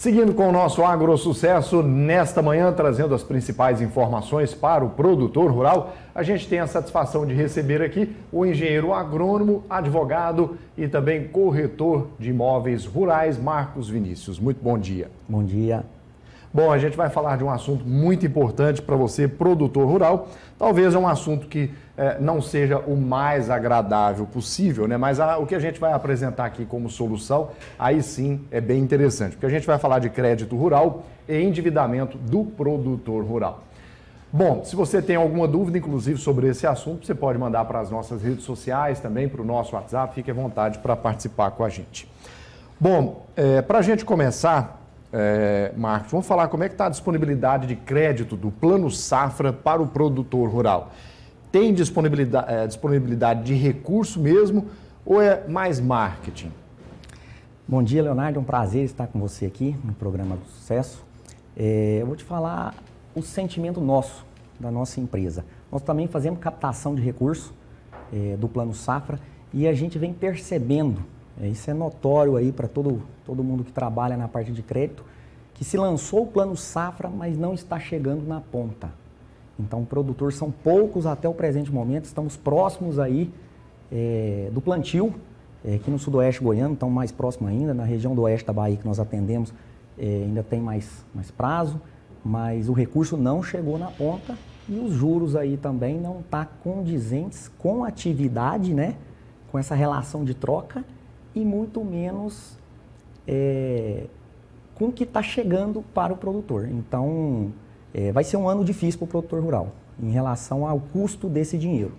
Seguindo com o nosso AgroSucesso, nesta manhã, trazendo as principais informações para o produtor rural, a gente tem a satisfação de receber aqui o engenheiro agrônomo, advogado e também corretor de imóveis rurais, Marcos Vinícius. Muito bom dia. Bom dia. Bom, a gente vai falar de um assunto muito importante para você, produtor rural. Talvez é um assunto que não seja o mais agradável possível, né? Mas o que a gente vai apresentar aqui como solução, aí sim é bem interessante, porque a gente vai falar de crédito rural e endividamento do produtor rural. Bom, se você tem alguma dúvida, inclusive, sobre esse assunto, você pode mandar para as nossas redes sociais, também para o nosso WhatsApp, fique à vontade para participar com a gente. Bom, para a gente começar... Marcos, vamos falar como é que está a disponibilidade de crédito do Plano Safra para o produtor rural. Tem disponibilidade de recurso mesmo ou é mais marketing? Bom dia, Leonardo. É um prazer estar com você aqui no programa do Sucesso. Eu vou te falar o sentimento nosso, da nossa empresa. Nós também fazemos captação de recursos do Plano Safra e a gente vem percebendo, isso é notório aí para todo mundo que trabalha na parte de crédito, que se lançou o Plano Safra, mas não está chegando na ponta. Então, produtores são poucos até o presente momento, estamos próximos aí do plantio, aqui no sudoeste goiano, então mais próximo ainda, na região do oeste da Bahia que nós atendemos, ainda tem mais prazo, mas o recurso não chegou na ponta e os juros aí também não estão condizentes com a atividade, né, com essa relação de troca, e muito menos com o que está chegando para o produtor. Então, vai ser um ano difícil para o produtor rural, em relação ao custo desse dinheiro.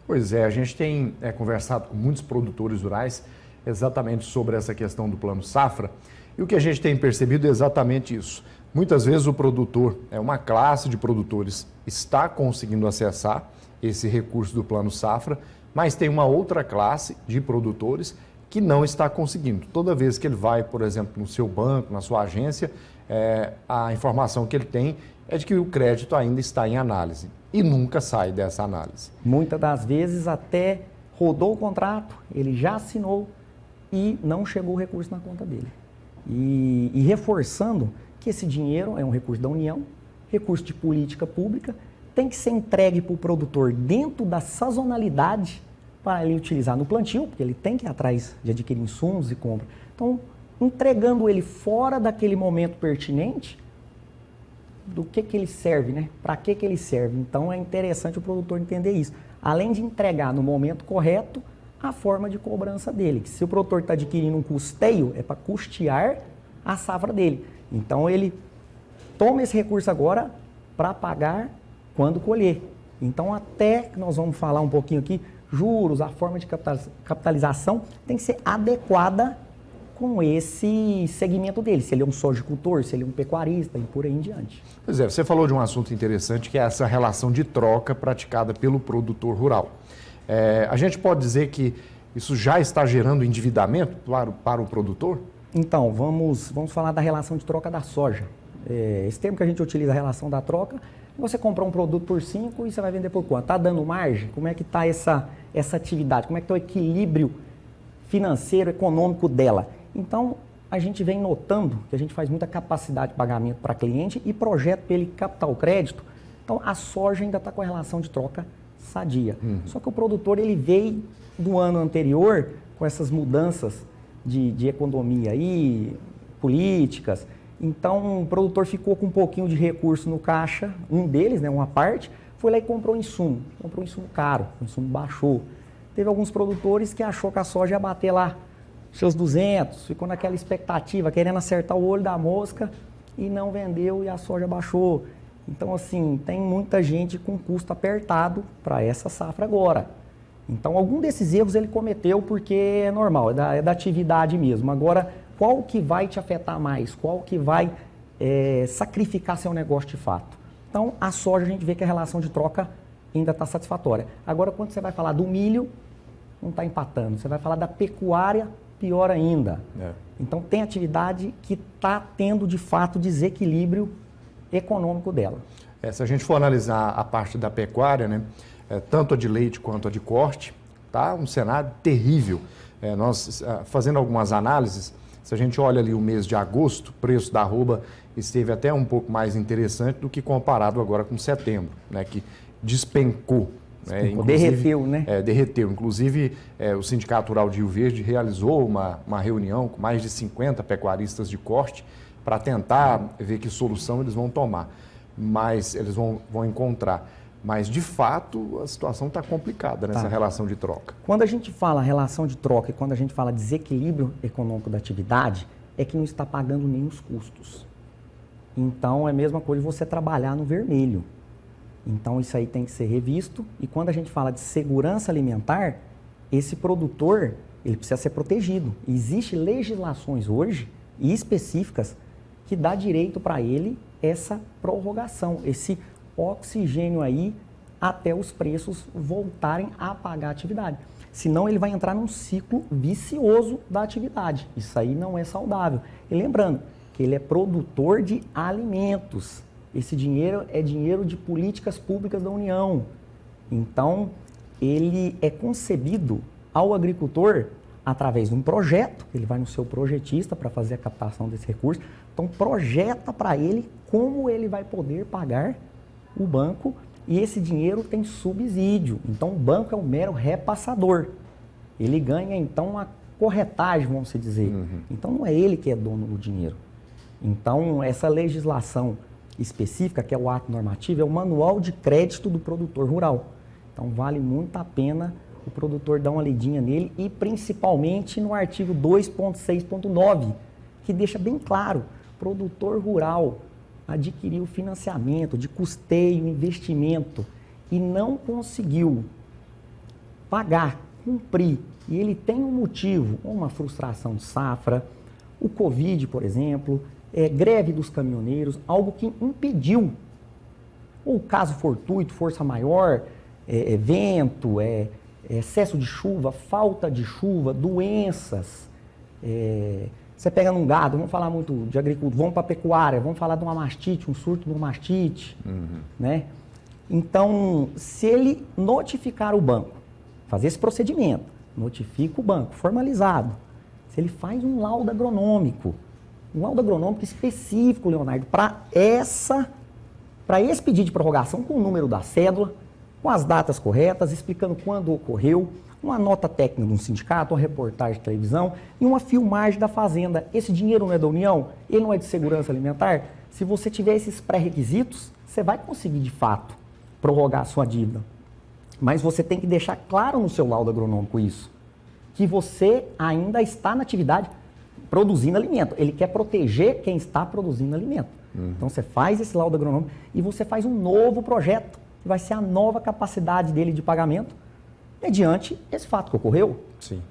Pois é, a gente tem conversado com muitos produtores rurais exatamente sobre essa questão do Plano Safra, e o que a gente tem percebido é exatamente isso. Muitas vezes o produtor, uma classe de produtores, está conseguindo acessar esse recurso do Plano Safra, mas tem uma outra classe de produtores que não está conseguindo. Toda vez que ele vai, por exemplo, no seu banco, na sua agência, a informação que ele tem é de que o crédito ainda está em análise e nunca sai dessa análise. Muitas das vezes até rodou o contrato, ele já assinou e não chegou o recurso na conta dele. E reforçando que esse dinheiro é um recurso da União, recurso de política pública, tem que ser entregue para o produtor dentro da sazonalidade para ele utilizar no plantio, porque ele tem que ir atrás de adquirir insumos e compra. Então, entregando ele fora daquele momento pertinente, do que ele serve, né? Para que ele serve? Então, é interessante o produtor entender isso. Além de entregar no momento correto a forma de cobrança dele. Que se o produtor está adquirindo um custeio, é para custear a safra dele. Então, ele toma esse recurso agora para pagar quando colher. Então, até que nós vamos falar um pouquinho aqui, juros, a forma de capitalização tem que ser adequada com esse segmento dele, se ele é um sojicultor, se ele é um pecuarista e por aí em diante. Pois é, você falou de um assunto interessante que é essa relação de troca praticada pelo produtor rural. A gente pode dizer que isso já está gerando endividamento para o produtor? Então, vamos falar da relação de troca da soja. Esse termo que a gente utiliza, a relação da troca, você comprou um produto por 5 e você vai vender por quanto? Está dando margem? Como é que está essa atividade? Como é que está o equilíbrio financeiro, econômico dela? Então, a gente vem notando que a gente faz muita capacidade de pagamento para cliente e projeto para ele captar o crédito. Então, a soja ainda está com a relação de troca sadia. Só que o produtor ele veio do ano anterior com essas mudanças de economia aí, políticas. Então, o produtor ficou com um pouquinho de recurso no caixa, um deles, né, uma parte, foi lá e comprou um insumo caro, o insumo baixou. Teve alguns produtores que achou que a soja ia bater lá seus 200, ficou naquela expectativa, querendo acertar o olho da mosca e não vendeu e a soja baixou. Então, assim, tem muita gente com custo apertado para essa safra agora. Então, algum desses erros ele cometeu porque é normal, é da atividade mesmo. Agora, qual que vai te afetar mais? Qual que vai sacrificar seu negócio de fato? Então, a soja a gente vê que a relação de troca ainda está satisfatória. Agora, quando você vai falar do milho, não está empatando. Você vai falar da pecuária, pior ainda. Então, tem atividade que está tendo, de fato, desequilíbrio econômico dela. Se a gente for analisar a parte da pecuária, né, tanto a de leite quanto a de corte, tá um cenário terrível. Nós, fazendo algumas análises, Se a gente olha ali o mês de agosto, o preço da arroba esteve até um pouco mais interessante do que comparado agora com setembro, né, que despencou. Derreteu, né? Derreteu. Inclusive, o Sindicato Rural de Rio Verde realizou uma reunião com mais de 50 pecuaristas de corte para tentar ver que solução eles vão tomar. Mas eles vão encontrar. Mas, de fato, a situação está complicada nessa relação de troca. Quando a gente fala relação de troca e quando a gente fala desequilíbrio econômico da atividade, é que não está pagando nem os custos. Então, é a mesma coisa de você trabalhar no vermelho. Então, isso aí tem que ser revisto. E quando a gente fala de segurança alimentar, esse produtor ele precisa ser protegido. Existem legislações hoje específicas que dá direito para ele essa prorrogação, esse oxigênio aí até os preços voltarem a pagar a atividade. Senão ele vai entrar num ciclo vicioso da atividade. Isso aí não é saudável. E lembrando que ele é produtor de alimentos. Esse dinheiro é dinheiro de políticas públicas da União. Então, ele é concebido ao agricultor através de um projeto, ele vai no seu projetista para fazer a captação desse recurso. Então, projeta para ele como ele vai poder pagar o banco e esse dinheiro tem subsídio. Então, o banco é um mero repassador. Ele ganha, então, a corretagem, vamos dizer. Então, não é ele que é dono do dinheiro. Então, essa legislação específica, que é o ato normativo, é o manual de crédito do produtor rural. Então, vale muito a pena o produtor dar uma lidinha nele e principalmente no artigo 2.6.9, que deixa bem claro, produtor rural adquiriu financiamento de custeio, investimento e não conseguiu pagar, cumprir, e ele tem um motivo, uma frustração de safra, o Covid, por exemplo, greve dos caminhoneiros, algo que impediu, ou caso fortuito, força maior, vento, excesso de chuva, falta de chuva, doenças. Você pega num gado, vamos falar muito de agricultura, vamos para a pecuária, vamos falar de uma mastite, um surto de uma mastite, né? Então, se ele notificar o banco, fazer esse procedimento, notifica o banco, formalizado, se ele faz um laudo agronômico específico, Leonardo, para esse pedido de prorrogação com o número da cédula, com as datas corretas, explicando quando ocorreu, uma nota técnica de um sindicato, uma reportagem de televisão e uma filmagem da fazenda. Esse dinheiro não é da União? Ele não é de segurança alimentar? Se você tiver esses pré-requisitos, você vai conseguir, de fato, prorrogar a sua dívida. Mas você tem que deixar claro no seu laudo agronômico isso, que você ainda está na atividade produzindo alimento. Ele quer proteger quem está produzindo alimento. Então, você faz esse laudo agronômico e você faz um novo projeto, que vai ser a nova capacidade dele de pagamento, mediante esse fato que ocorreu. Sim.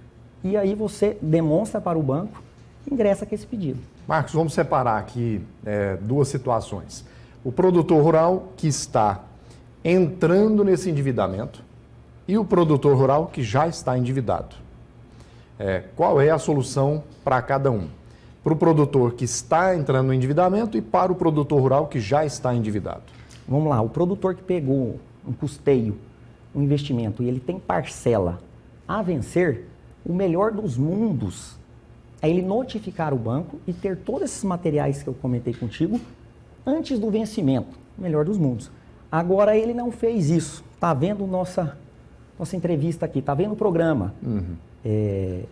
E aí você demonstra para o banco e ingressa com esse pedido. Marcos, vamos separar aqui duas situações. O produtor rural que está entrando nesse endividamento e o produtor rural que já está endividado. Qual é a solução para cada um? Para o produtor que está entrando no endividamento e para o produtor rural que já está endividado. Vamos lá, o produtor que pegou um custeio, um investimento e ele tem parcela a vencer, o melhor dos mundos é ele notificar o banco e ter todos esses materiais que eu comentei contigo antes do vencimento, o melhor dos mundos. Agora ele não fez isso, está vendo nossa entrevista aqui, está vendo o programa,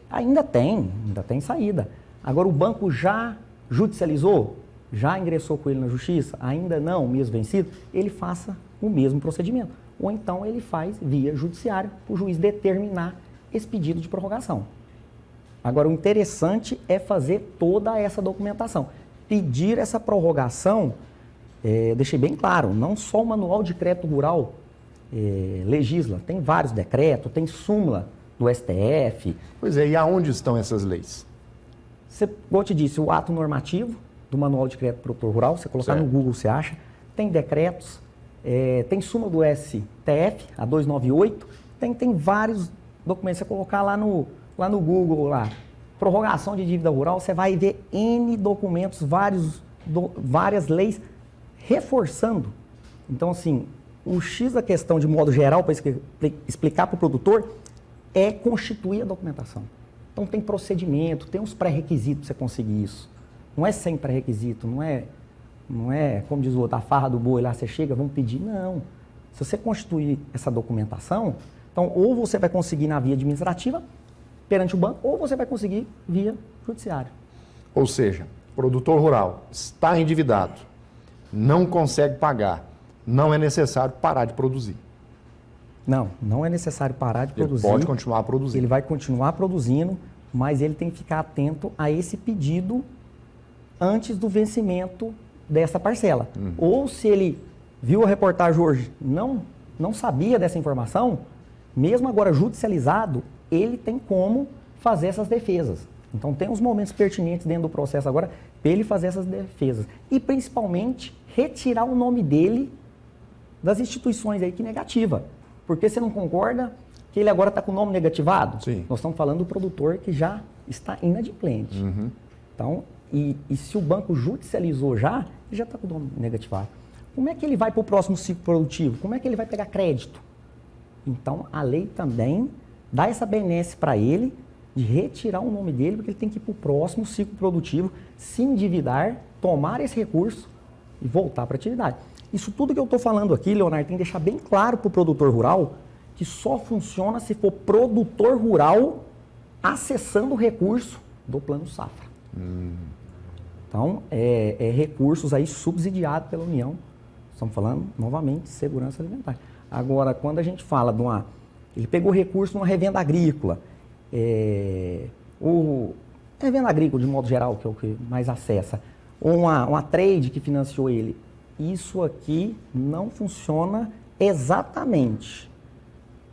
ainda tem saída. Agora o banco já judicializou, já ingressou com ele na justiça, ainda não, mês vencido, ele faça o mesmo procedimento. Ou então ele faz via judiciária, para o juiz determinar esse pedido de prorrogação. Agora, o interessante é fazer toda essa documentação. Pedir essa prorrogação, eu deixei bem claro, não só o Manual de Crédito Rural legisla, tem vários decretos, tem súmula do STF. Pois é, e aonde estão essas leis? Como eu te disse, o ato normativo do Manual de Crédito Produtor Rural, você colocar no Google, você acha, tem decretos, tem súmula do STF, a 298, tem vários documentos, você colocar lá no Google, prorrogação de dívida rural, você vai ver N documentos, várias leis reforçando. Então, assim, o X da questão, de modo geral, para explicar para o produtor, é constituir a documentação. Então tem procedimento, tem uns pré-requisitos para você conseguir isso. Não é sem pré-requisito, não é, como diz o outro, a farra do boi lá, você chega, vamos pedir. Não. Se você constituir essa documentação, então ou você vai conseguir na via administrativa, perante o banco, ou você vai conseguir via judiciário. Ou seja, produtor rural está endividado, não consegue pagar, não é necessário parar de produzir. Não é necessário parar de produzir. Ele pode continuar produzindo. Ele vai continuar produzindo, mas ele tem que ficar atento a esse pedido antes do vencimento dessa parcela. Ou se ele viu a reportagem hoje, não sabia dessa informação, mesmo agora judicializado, ele tem como fazer essas defesas. Então tem uns momentos pertinentes dentro do processo agora para ele fazer essas defesas. E principalmente retirar o nome dele das instituições aí que negativa. Porque você não concorda que ele agora está com o nome negativado? Sim. Nós estamos falando do produtor que já está inadimplente. Então, e se o banco judicializou já, ele já está com o nome negativado. Como é que ele vai para o próximo ciclo produtivo? Como é que ele vai pegar crédito? Então, a lei também dá essa benesse para ele de retirar o nome dele, porque ele tem que ir para o próximo ciclo produtivo, se endividar, tomar esse recurso e voltar para a atividade. Isso tudo que eu estou falando aqui, Leonardo, tem que deixar bem claro para o produtor rural que só funciona se for produtor rural acessando o recurso do Plano Safra. Então, recursos aí subsidiados pela União. Estamos falando, novamente, de segurança alimentar. Agora, quando a gente fala de ele pegou recurso numa revenda agrícola, revenda agrícola, de modo geral, que é o que mais acessa, ou uma trade que financiou ele, isso aqui não funciona exatamente.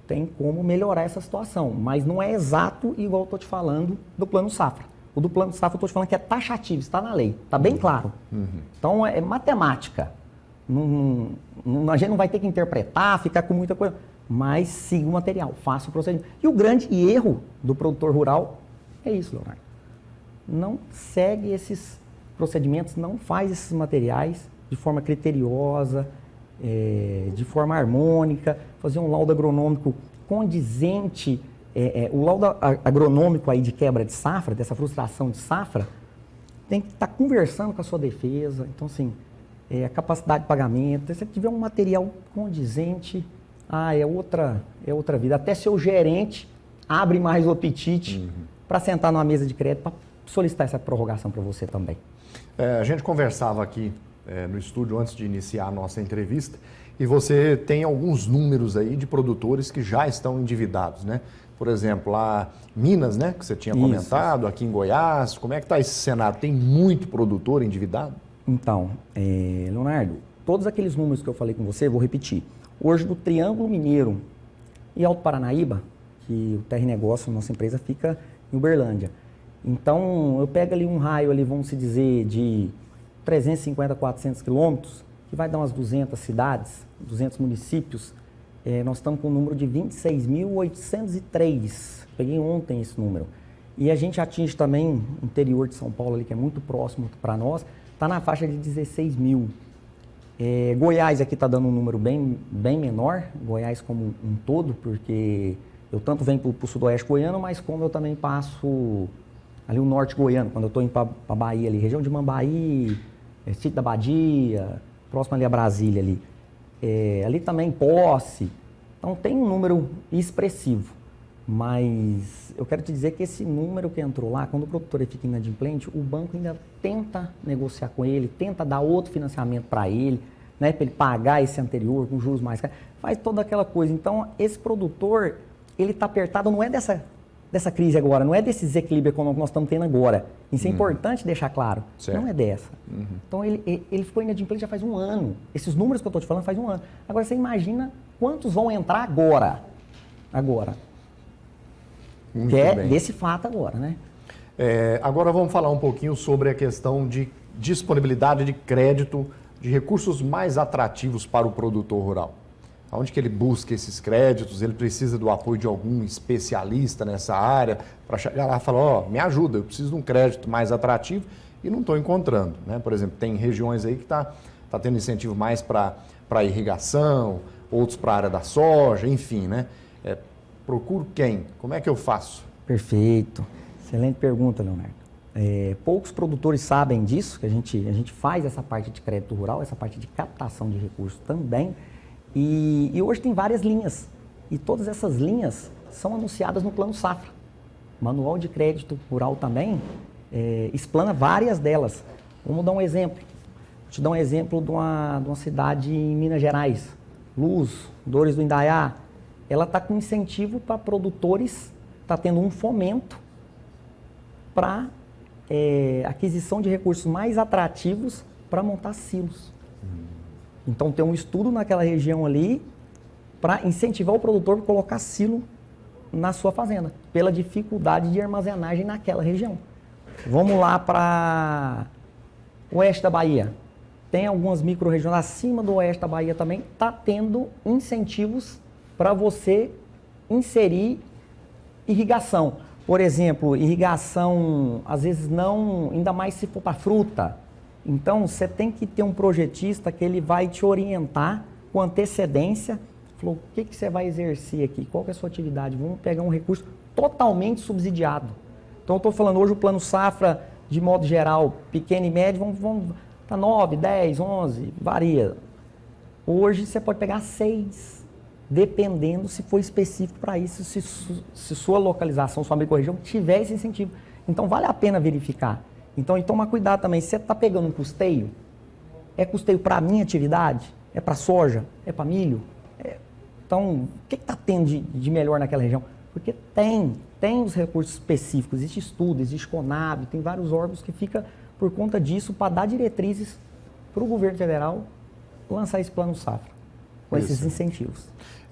Tem como melhorar essa situação, mas não é exato igual eu estou te falando do Plano Safra. O do Plano Safra eu estou te falando que é taxativo, está na lei, está bem claro. Então é matemática. A gente não vai ter que interpretar, ficar com muita coisa, mas siga o material, faça o procedimento. E o grande erro do produtor rural é isso, Leonardo. Não segue esses procedimentos, não faz esses materiais de forma criteriosa, de forma harmônica, fazer um laudo agronômico condizente. O laudo agronômico aí de quebra de safra, dessa frustração de safra, tem que estar conversando com a sua defesa. Então, assim, a capacidade de pagamento, se tiver um material condizente, é outra vida. Até seu gerente abre mais o apetite para sentar numa mesa de crédito para solicitar essa prorrogação para você também. A gente conversava aqui no estúdio antes de iniciar a nossa entrevista e você tem alguns números aí de produtores que já estão endividados, né? Por exemplo, lá Minas, né, que você tinha comentado, aqui em Goiás, como é que está esse cenário? Tem muito produtor endividado? Então, Leonardo, todos aqueles números que eu falei com você, vou repetir. Hoje, no Triângulo Mineiro e Alto Paranaíba, que o TR Negócio, nossa empresa, fica em Uberlândia. Então, eu pego ali um raio, ali, vamos se dizer, de 350, 400 quilômetros, que vai dar umas 200 cidades, 200 municípios. Nós estamos com um número de 26.803. Peguei ontem esse número. E a gente atinge também o interior de São Paulo, ali, que é muito próximo para nós, está na faixa de 16 mil. Goiás aqui está dando um número bem menor, Goiás como um todo, porque eu tanto venho para o sudoeste goiano, mas como eu também passo ali o norte goiano, quando eu estou indo para a Bahia ali, região de Mambaí, Sítio da Badia, próximo ali a Brasília ali. Ali também Posse, então tem um número expressivo, mas eu quero te dizer que esse número que entrou lá, quando o produtor fica inadimplente, o banco ainda tenta negociar com ele, tenta dar outro financiamento para ele, né, para ele pagar esse anterior com juros mais caros, faz toda aquela coisa. Então, esse produtor, ele está apertado, não é dessa crise agora, não é desse desequilíbrio econômico que nós estamos tendo agora. Isso é importante deixar claro. Certo. Não é dessa. Então, ele ficou inadimplente já faz um ano. Esses números que eu estou te falando faz um ano. Agora, você imagina quantos vão entrar agora. Muito que é bem. Desse fato agora, né? Agora vamos falar um pouquinho sobre a questão de disponibilidade de crédito, de recursos mais atrativos para o produtor rural. Onde que ele busca esses créditos? Ele precisa do apoio de algum especialista nessa área para chegar lá e falar, me ajuda, eu preciso de um crédito mais atrativo e não estou encontrando, né? Por exemplo, tem regiões aí que tá tendo incentivo mais para irrigação, outros para a área da soja, enfim, né? Procuro quem? Como é que eu faço? Perfeito. Excelente pergunta, Leonardo. Poucos produtores sabem disso, que a gente faz essa parte de crédito rural, essa parte de captação de recursos também. E hoje tem várias linhas. E todas essas linhas são anunciadas no Plano Safra. O Manual de Crédito Rural também explana várias delas. Vamos dar um exemplo. Vou te dar um exemplo de uma cidade em Minas Gerais, Luz, Dores do Indaiá. Ela está com incentivo para produtores, está tendo um fomento para aquisição de recursos mais atrativos para montar silos. Então tem um estudo naquela região ali para incentivar o produtor a colocar silo na sua fazenda, pela dificuldade de armazenagem naquela região. Vamos lá para o oeste da Bahia. Tem algumas micro-regiões acima do oeste da Bahia também, está tendo incentivos para você inserir irrigação. Por exemplo, irrigação, às vezes não, ainda mais se for para fruta. Então, você tem que ter um projetista que ele vai te orientar com antecedência. Falou, o que você vai exercer aqui? Qual que é a sua atividade? Vamos pegar um recurso totalmente subsidiado. Então, eu estou falando hoje o Plano Safra, de modo geral, pequeno e médio, vamos tá 9, 10, 11, varia. Hoje você pode pegar 6, dependendo se for específico para isso, se sua localização, sua microrregião tiver esse incentivo. Então, vale a pena verificar. Então, e toma cuidado também, se você está pegando um custeio, é custeio para a minha atividade? É para soja? É para milho? Então, o que está tendo de melhor naquela região? Porque tem os recursos específicos, existe estudo, existe Conab, tem vários órgãos que ficam por conta disso para dar diretrizes para o governo federal lançar esse Plano Safra, com esses incentivos.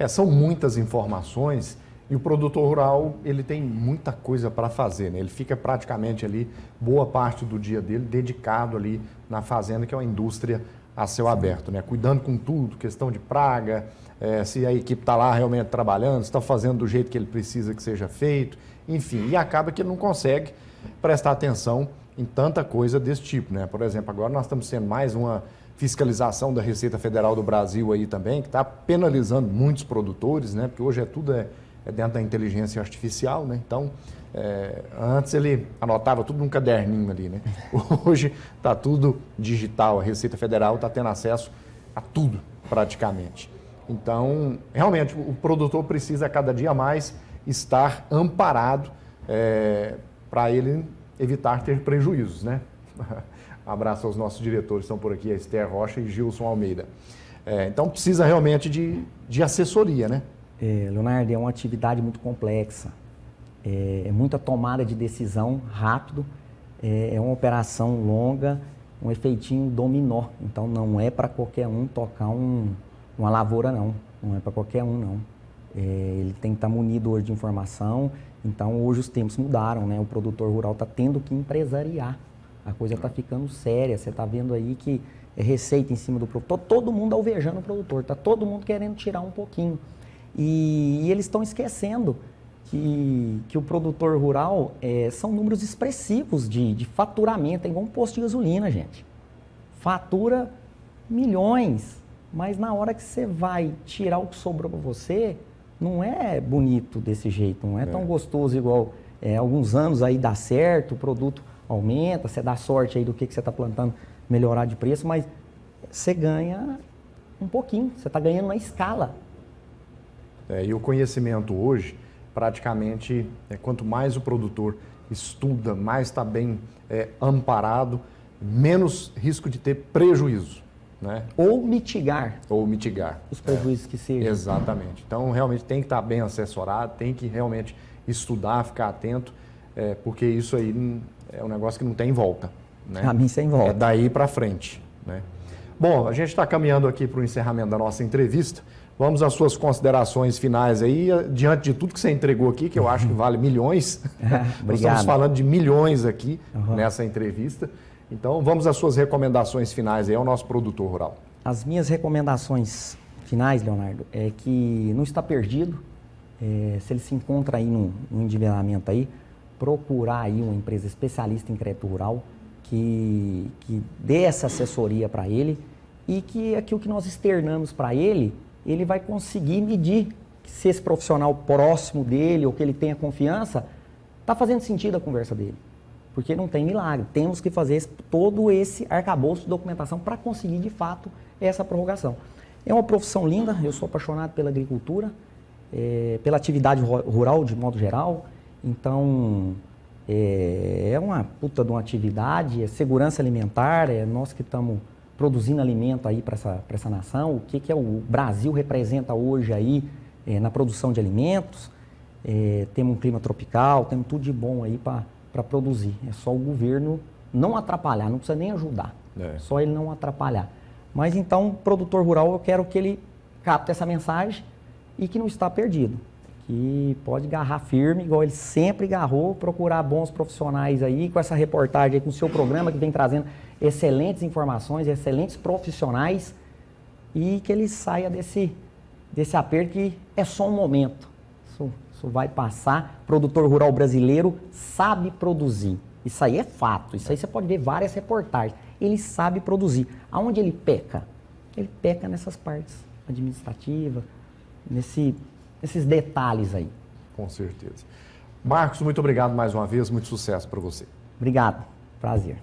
São muitas informações e o produtor rural ele tem muita coisa para fazer, né? Ele fica praticamente ali boa parte do dia dele dedicado ali na fazenda, que é uma indústria a céu aberto, né? Cuidando com tudo, questão de praga, se a equipe está lá realmente trabalhando, se está fazendo do jeito que ele precisa que seja feito, enfim, e acaba que ele não consegue prestar atenção em tanta coisa desse tipo, né? Por exemplo, agora nós estamos tendo mais uma fiscalização da Receita Federal do Brasil aí também, que está penalizando muitos produtores, né? Porque hoje tudo é dentro da inteligência artificial, né? Então, antes ele anotava tudo num caderninho ali, né? Hoje está tudo digital, a Receita Federal está tendo acesso a tudo, praticamente. Então, realmente, o produtor precisa cada dia mais estar amparado para ele evitar ter prejuízos, né? Um abraço aos nossos diretores, estão por aqui, a Esther Rocha e Gilson Almeida. Então, precisa realmente de assessoria, né? Leonardo, é uma atividade muito complexa, é muita tomada de decisão rápido, é uma operação longa, um efeitinho dominó. Então, não é para qualquer um tocar uma lavoura, não é para qualquer um, não. Ele tem que estar munido hoje de informação. Então, hoje os tempos mudaram, né? O produtor rural está tendo que empresariar. A coisa está ficando séria. Você está vendo aí que é receita em cima do produtor. Todo mundo alvejando o produtor. Está todo mundo querendo tirar um pouquinho. E eles estão esquecendo que o produtor rural são números expressivos de faturamento. É igual um posto de gasolina, gente. Fatura milhões. Mas na hora que você vai tirar o que sobrou para você, não é bonito desse jeito, não é tão gostoso igual alguns anos aí dá certo, o produto aumenta, você dá sorte aí do que você está plantando melhorar de preço, mas você ganha um pouquinho, você está ganhando na escala. E o conhecimento hoje, praticamente, quanto mais o produtor estuda, mais está bem amparado, menos risco de ter prejuízo. Né? Ou mitigar os prejuízos que sejam. Exatamente. Então, realmente tem que estar bem assessorado, tem que realmente estudar, ficar atento, porque isso aí é um negócio que não tem volta. Né? A mim sem volta. É daí para frente. Né? Bom, a gente está caminhando aqui para o encerramento da nossa entrevista. Vamos às suas considerações finais aí, diante de tudo que você entregou aqui, que eu acho que vale milhões. Nós estamos falando de milhões aqui nessa entrevista. Então, vamos às suas recomendações finais aí ao nosso produtor rural. As minhas recomendações finais, Leonardo, é que não está perdido. Se ele se encontra aí num endividamento aí, procurar aí uma empresa especialista em crédito rural que dê essa assessoria para ele e que aquilo que nós externamos para ele, ele vai conseguir medir se esse profissional próximo dele ou que ele tenha confiança Está fazendo sentido a conversa dele, porque não tem milagre. Temos que fazer todo esse arcabouço de documentação para conseguir, de fato, essa prorrogação. É uma profissão linda, eu sou apaixonado pela agricultura, pela atividade rural de modo geral, então é uma puta de uma atividade, é segurança alimentar, é nós que estamos produzindo alimento aí para essa nação, o que o Brasil representa hoje aí na produção de alimentos, temos um clima tropical, temos tudo de bom aí para produzir, é só o governo não atrapalhar, não precisa nem ajudar, só ele não atrapalhar. Mas então, produtor rural, eu quero que ele capte essa mensagem e que não está perdido, que pode agarrar firme, igual ele sempre agarrou, procurar bons profissionais aí, com essa reportagem aí, com o seu programa que vem trazendo excelentes informações, excelentes profissionais, e que ele saia desse aperto que é só um momento. Isso vai passar. Produtor rural brasileiro sabe produzir. Isso aí é fato. Isso aí você pode ver várias reportagens. Ele sabe produzir. Aonde ele peca? Ele peca nessas partes administrativas, nesses detalhes aí. Com certeza. Marcos, muito obrigado mais uma vez. Muito sucesso para você. Obrigado. Prazer.